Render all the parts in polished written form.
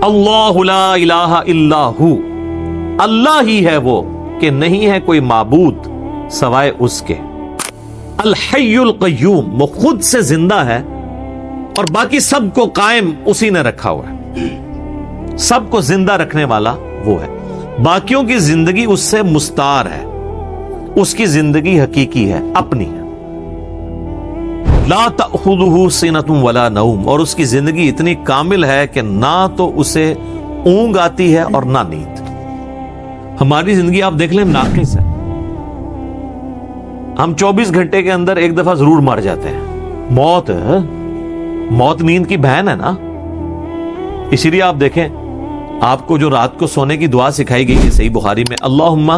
اللہ لا الہ الا ہو، اللہ ہی ہے وہ کہ نہیں ہے کوئی معبود سوائے اس کے۔ الحی القیوم، وہ خود سے زندہ ہے اور باقی سب کو قائم اسی نے رکھا ہوا ہے، سب کو زندہ رکھنے والا وہ ہے، باقیوں کی زندگی اس سے مستعار ہے، اس کی زندگی حقیقی ہے، اپنی ہے۔ لا تأخذہ سنۃ ولا نوم، اور اس کی زندگی اتنی کامل ہے کہ نہ تو اسے اونگ آتی ہے اور نہ نیند۔ ہماری زندگی آپ دیکھ لیں ناقص ہے، ہم 24 گھنٹے کے اندر ایک دفعہ ضرور مر جاتے ہیں۔ موت نیند کی بہن ہے نا، اسی لیے آپ دیکھیں آپ کو جو رات کو سونے کی دعا سکھائی گئی ہے صحیح بخاری میں، اللہم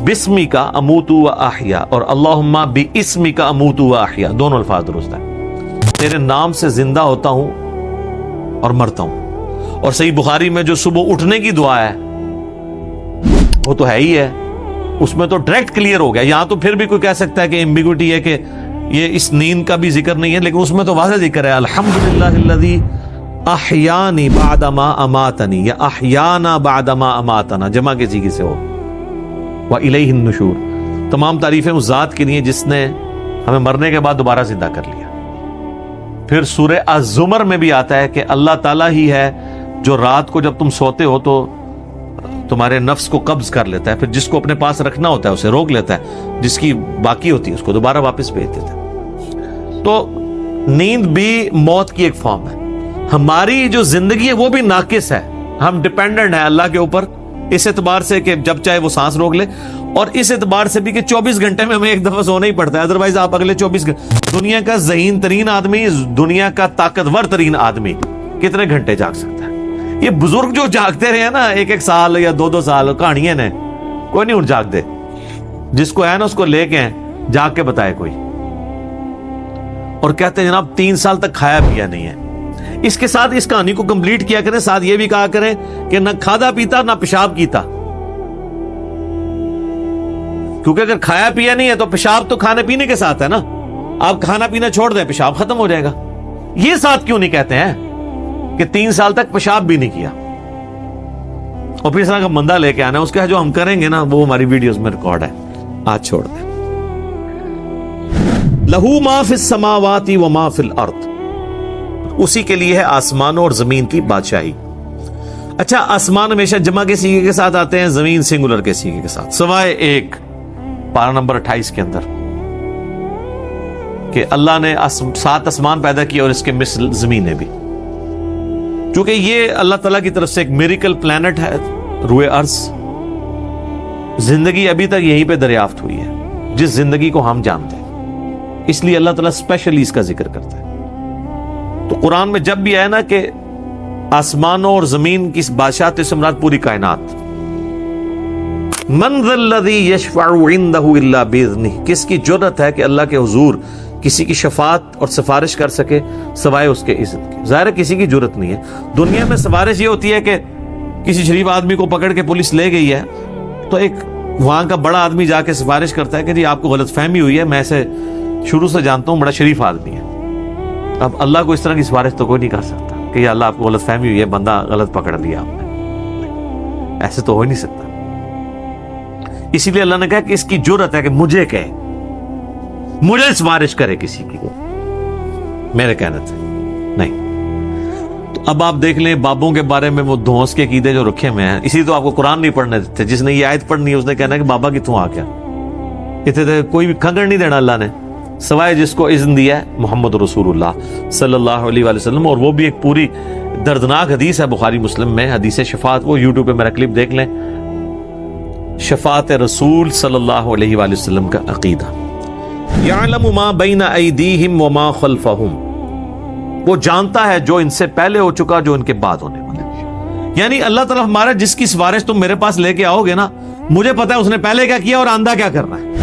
بسمک اموت و احیا اور اللہم باسمک اموت و احیا، دونوں الفاظ درست ہیں، تیرے نام سے زندہ ہوتا ہوں اور مرتا ہوں۔ اور صحیح بخاری میں جو صبح اٹھنے کی دعا ہے وہ تو ہے ہی ہے، اس میں تو ڈائریکٹ کلیئر ہو گیا۔ یہاں تو پھر بھی کوئی کہہ سکتا ہے کہ ایمبیگوٹی ہے کہ یہ اس نیند کا بھی ذکر نہیں ہے، لیکن اس میں تو واضح ذکر ہے، الحمدللہ الذی احیانی بعد ما اماتنی، یا احیانا بعد ما اماتنا، جمع کے سیغے سے ہو، وَإِلَيْهِ النُّشُورُ، تمام تعریفیں اس ذات کے لیے جس نے ہمیں مرنے کے بعد دوبارہ زندہ کر لیا۔ پھر سورہ الزمر میں بھی آتا ہے کہ اللہ تعالیٰ ہی ہے جو رات کو جب تم سوتے ہو تو تمہارے نفس کو قبض کر لیتا ہے، پھر جس کو اپنے پاس رکھنا ہوتا ہے اسے روک لیتا ہے، جس کی باقی ہوتی ہے اس کو دوبارہ واپس بھیج دیتا ہے۔ تو نیند بھی موت کی ایک فارم ہے۔ ہماری جو زندگی ہے وہ بھی ناقص ہے، ہم ڈیپینڈنٹ ہیں اللہ کے اوپر، اس اعتبار سے کہ جب چاہے وہ سانس روک لے، اور اس اعتبار سے بھی کہ 24 گھنٹے میں ہمیں ایک دفعہ سونا ہی پڑتا ہے، ادروائز آپ اگلے 24 گھنٹے، دنیا کا ذہین ترین آدمی، دنیا کا طاقتور ترین آدمی کتنے گھنٹے جاگ سکتا ہے؟ یہ بزرگ جو جاگتے رہے ہیں نا 1-1 سال یا 2-2 سال، کہانیاں نے، کوئی نہیں اٹھ جاگ دے، جس کو ہے نا اس کو لے کے جاگ کے بتائے کوئی، اور کہتے ہیں جناب 3 سال تک کھایا پیا نہیں ہے۔ اس کے ساتھ اس کہانی کو کمپلیٹ کیا کریں، ساتھ یہ بھی کہا کریں کہ نہ کھادا پیتا نہ پیشاب کیتا، کیونکہ اگر کھایا پیا نہیں ہے تو پیشاب تو کھانے پینے کے ساتھ ہے نا، آپ کھانا پینا چھوڑ دیں پیشاب ختم ہو جائے گا۔ یہ ساتھ کیوں نہیں کہتے ہیں کہ 3 سال تک پیشاب بھی نہیں کیا، اور پھر اس طرح کا بندہ لے کے آنا، اس کا جو ہم کریں گے نا وہ ہماری ویڈیوز میں ریکارڈ ہے، آج چھوڑ دیں۔ لہو ما فی السماوات و ما فی الارض، اسی کے لیے ہے آسمانوں اور زمین کی بادشاہی۔ اچھا، آسمان ہمیشہ جمع کے سیغے کے ساتھ آتے ہیں، زمین سنگولر کے سیغے کے ساتھ، سوائے ایک پارہ نمبر 28 کے اندر کہ اللہ نے 7 آسمان پیدا کیے اور اس کے مثل زمینیں بھی، چونکہ یہ اللہ تعالیٰ کی طرف سے ایک میریکل پلانٹ ہے روئے ارض، زندگی ابھی تک یہیں پہ دریافت ہوئی ہے جس زندگی کو ہم جانتے ہیں، اس لیے اللہ تعالیٰ اسپیشلی اس کا ذکر کرتا ہے۔ تو قرآن میں جب بھی آیا نا کہ آسمانوں اور زمین کی بادشاہت سے مراد پوری کائنات، من ذا الذی یشفع عندہ الا باذنہ، کس کی جرأت ہے کہ اللہ کے حضور کسی کی شفاعت اور سفارش کر سکے سوائے اس کے اذن کے؟ ظاہر ہے کسی کی جرأت نہیں ہے۔ دنیا میں سفارش یہ ہوتی ہے کہ کسی شریف آدمی کو پکڑ کے پولیس لے گئی ہے تو ایک وہاں کا بڑا آدمی جا کے سفارش کرتا ہے کہ جی آپ کو غلط فہمی ہوئی ہے، میں اسے شروع سے جانتا ہوں، بڑا شریف آدمی ہے۔ اب اللہ کو اس طرح کی سفارش تو کوئی نہیں کر سکتا کہ یا اللہ آپ کو غلط فہمی ہوئی ہے، بندہ غلط پکڑ لیا آپ نے، ایسے تو ہو ہی نہیں سکتا۔ اسی لیے اللہ نے کہا کہ اس کی جرأت ہے کہ مجھے کہے، مجھے سفارش کرے کسی کی، میرے کہنے سے نہیں۔ تو اب آپ دیکھ لیں بابوں کے بارے میں وہ دھونس کے عقیدے جو رکھے ہوئے ہیں، اسی تو آپ کو قرآن نہیں پڑھنے دیتے۔ جس نے یہ آیت پڑھنی ہے اس نے کہنا کہ بابا کتوں آ گیا، اتنے کوئی بھی کھنگڑ نہیں دینا اللہ نے، سوائے جس کو اذن دیا ہے محمد رسول اللہ صلی اللہ علیہ وآلہ وسلم، اور وہ بھی ایک پوری دردناک حدیث ہے بخاری مسلم میں، حدیث شفاعت، وہ یوٹیوب پہ میرا کلپ دیکھ لیں، شفاعت رسول صلی اللہ علیہ وآلہ وسلم کا عقیدہ۔ یعلم ما بین ایدیہم وما خلفہم، وہ جانتا ہے جو ان سے پہلے ہو چکا، جو ان کے بعد ہونے والا۔ یعنی اللہ تعالیٰ ہمارا جس کی سفارش تم میرے پاس لے کے آؤ گے نا، مجھے پتا ہے اس نے پہلے کیا کیا اور آندہ کیا کرنا ہے،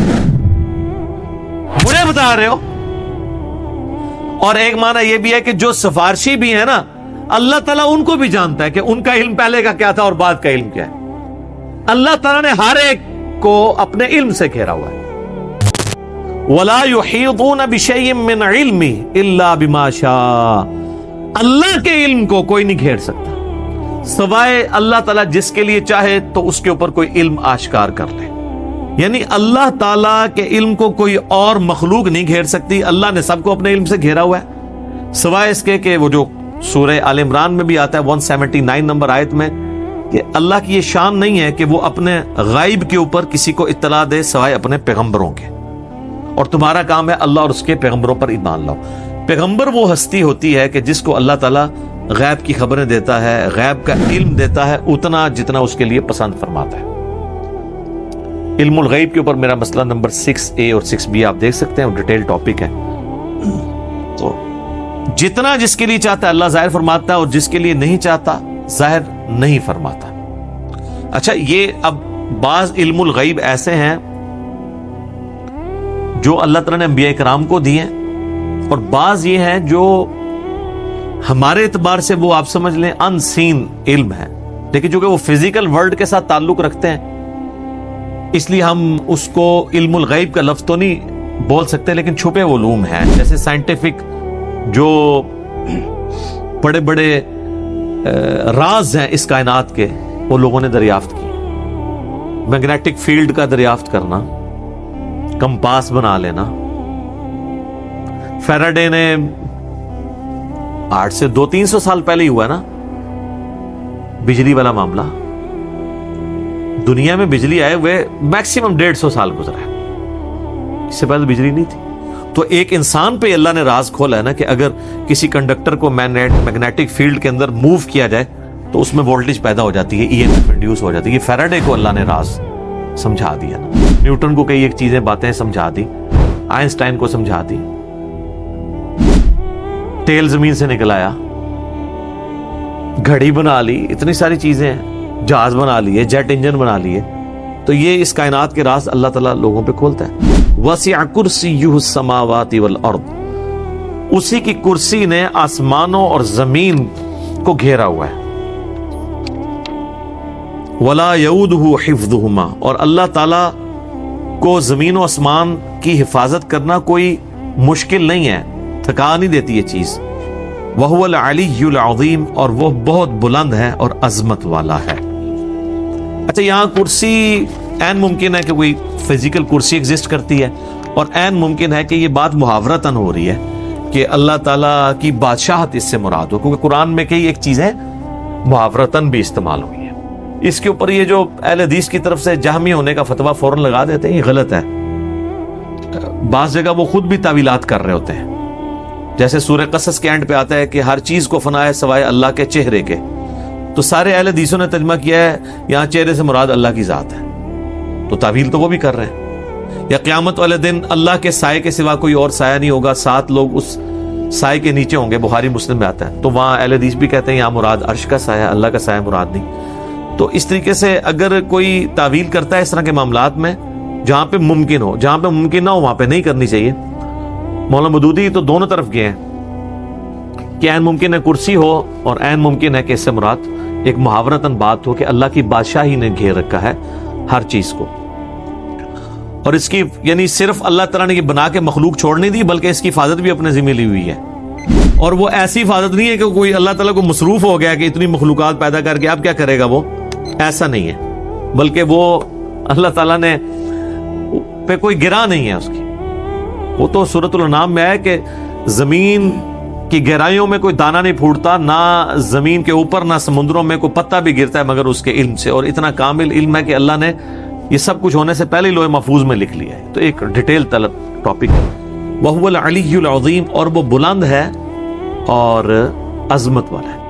مجھے بتا رہے ہو۔ اور ایک معنی یہ بھی ہے کہ جو سفارشی بھی ہے نا، اللہ تعالیٰ ان کو بھی جانتا ہے کہ ان کا علم پہلے کا کیا تھا اور بعد کا علم کیا ہے۔ اللہ تعالیٰ نے ہر ایک کو اپنے علم سے گھیرا ہوا ہے۔ وَلَا يُحِيطُونَ بِشَيْءٍ مِّنْ عِلْمِهِ إِلَّا بِمَا شَاءَ، اللہ کے علم کو کوئی نہیں گھیر سکتا سوائے اللہ تعالیٰ جس کے لیے چاہے تو اس کے اوپر کوئی علم آشکار کر لے. یعنی اللہ تعالیٰ کے علم کو کوئی اور مخلوق نہیں گھیر سکتی. اللہ نے سب کو اپنے علم سے گھیرا ہوا ہے، سوائے اس کے کہ وہ جو سورہ آل عمران میں بھی آتا ہے 179 نمبر آیت میں کہ اللہ کی یہ شان نہیں ہے کہ وہ اپنے غائب کے اوپر کسی کو اطلاع دے سوائے اپنے پیغمبروں کے، اور تمہارا کام ہے اللہ اور اس کے پیغمبروں پر ایمان لاؤ. پیغمبر وہ ہستی ہوتی ہے کہ جس کو اللہ تعالیٰ غیب کی خبریں دیتا ہے، غیب کا علم دیتا ہے اتنا جتنا اس کے لیے پسند فرماتا ہے. علم الغیب کے اوپر میرا مسئلہ نمبر 6A اور 6B آپ دیکھ سکتے ہیں، وہ ڈیٹیل ٹاپک ہے. تو جتنا جس کے لیے چاہتا ہے اللہ ظاہر فرماتا ہے، اور جس کے لیے نہیں چاہتا ظاہر نہیں فرماتا. اچھا، یہ اب بعض علم الغیب ایسے ہیں جو اللہ تعالیٰ نے انبیاء کرام کو دیے، اور بعض یہ ہیں جو ہمارے اعتبار سے وہ آپ سمجھ لیں ان سین علم ہے، لیکن جو کہ وہ فزیکل ورلڈ کے ساتھ تعلق رکھتے ہیں، اس لیے ہم اس کو علم الغیب کا لفظ تو نہیں بول سکتے، لیکن چھپے علوم ہیں. جیسے سائنٹیفک جو بڑے بڑے راز ہیں اس کائنات کے، وہ لوگوں نے دریافت کی. میگنیٹک فیلڈ کا دریافت کرنا، کمپاس بنا لینا. فیراڈے نے آج سے 200-300 سال پہلے ہی ہوا نا بجلی والا معاملہ. دنیا میں بجلی آئے ہوئے میکسیمم 150 سال گزرا ہے، اس سے پہلے بجلی نہیں تھی. تو ایک انسان پہ اللہ نے راز کھولا ہے نا کہ اگر کسی کنڈکٹر کو میگنیٹک فیلڈ کے اندر موو کیا جائے تو اس میں وولٹیج پیدا ہو جاتی ہے، ای ایم ایف انڈیوس ہو جاتی ہے. یہ فیراڈے کو اللہ نے راز سمجھا دیا نا. نیوٹن کو کئی ایک چیزیں باتیں سمجھا دی، آئنسٹائن کو سمجھا دی. تیل زمین سے نکل آیا، گھڑی بنا لی، اتنی ساری چیزیں ہیں، جہاز بنا لیے، جیٹ انجن بنا لیے. تو یہ اس کائنات کے راز اللہ تعالیٰ لوگوں پہ کھولتا ہے. وسع کرسیہ السماوات والارض، اسی کی کرسی نے آسمانوں اور زمین کو گھیرا ہوا ہے. ولا یؤودہ حفظہما، اور اللہ تعالیٰ کو زمین و آسمان کی حفاظت کرنا کوئی مشکل نہیں ہے، تھکا نہیں دیتی یہ چیز. وہو العلی العظیم، اور وہ بہت بلند ہے اور عظمت والا ہے. اچھا، یہاں کرسی عین ممکن ہے کہ کوئی فزیکل کرسی ایگزسٹ کرتی ہے، اور عین ممکن ہے کہ یہ بات محاورتاً ہو رہی ہے کہ اللہ تعالیٰ کی بادشاہت اس سے مراد ہو، کیونکہ قرآن میں کئی ایک چیزیں محاورتاً بھی استعمال ہوئی ہیں. اس کے اوپر یہ جو اہل حدیث کی طرف سے جہمی ہونے کا فتویٰ فوراً لگا دیتے ہیں، یہ غلط ہے. بعض جگہ وہ خود بھی تعویلات کر رہے ہوتے ہیں. جیسے سورہ قصص کے اینڈ پہ آتا ہے کہ ہر چیز کو فنا ہے سوائے اللہ کے چہرے کے، تو سارے اہل حدیثوں نے ترجمہ کیا ہے یہاں چہرے سے مراد اللہ کی ذات ہے. تو تعویل تو وہ بھی کر رہے ہیں. یا قیامت والے دن اللہ کے سائے کے سوا کوئی اور سایہ نہیں ہوگا، 7 لوگ اس سائے کے نیچے ہوں گے، بخاری مسلم میں آتا ہے. تو وہاں اہل حدیث بھی کہتے ہیں یہاں مراد عرش کا سایہ، اللہ کا سایہ مراد نہیں. تو اس طریقے سے اگر کوئی تعویل کرتا ہے اس طرح کے معاملات میں، جہاں پہ ممکن ہو، جہاں پہ ممکن نہ ہو وہاں پہ نہیں کرنی چاہیے. مولانا مودودی تو دونوں طرف گئے ہیں کہ عین ممکن ہے کرسی ہو، اور عین ممکن ہے کہ اس سے مراد ایک محاورتاً بات ہو کہ اللہ کی بادشاہی نے گھیر رکھا ہے ہر چیز کو. اور اس کی یعنی صرف اللہ تعالیٰ نے یہ بنا کے مخلوق چھوڑ نہیں دی، بلکہ اس کی حفاظت بھی اپنے ذمہ لی ہوئی ہے. اور وہ ایسی حفاظت نہیں ہے کہ کوئی اللہ تعالیٰ کو مصروف ہو گیا کہ اتنی مخلوقات پیدا کر کے اب کیا کرے گا، وہ ایسا نہیں ہے. بلکہ وہ اللہ تعالیٰ نے پہ کوئی گرا نہیں ہے اس کی. وہ تو سورۃ الانعام میں ہے کہ زمین کی گہرائیوں میں کوئی دانہ نہیں پھوٹتا، نہ زمین کے اوپر نہ سمندروں میں کوئی پتا بھی گرتا ہے مگر اس کے علم سے. اور اتنا کامل علم ہے کہ اللہ نے یہ سب کچھ ہونے سے پہلے لوح محفوظ میں لکھ لیا ہے. تو ایک ڈیٹیل طلب ٹاپک ہے. وَهُوَ الْعَلِيُّ الْعَظِيمُ، اور وہ بلند ہے اور عظمت والا ہے.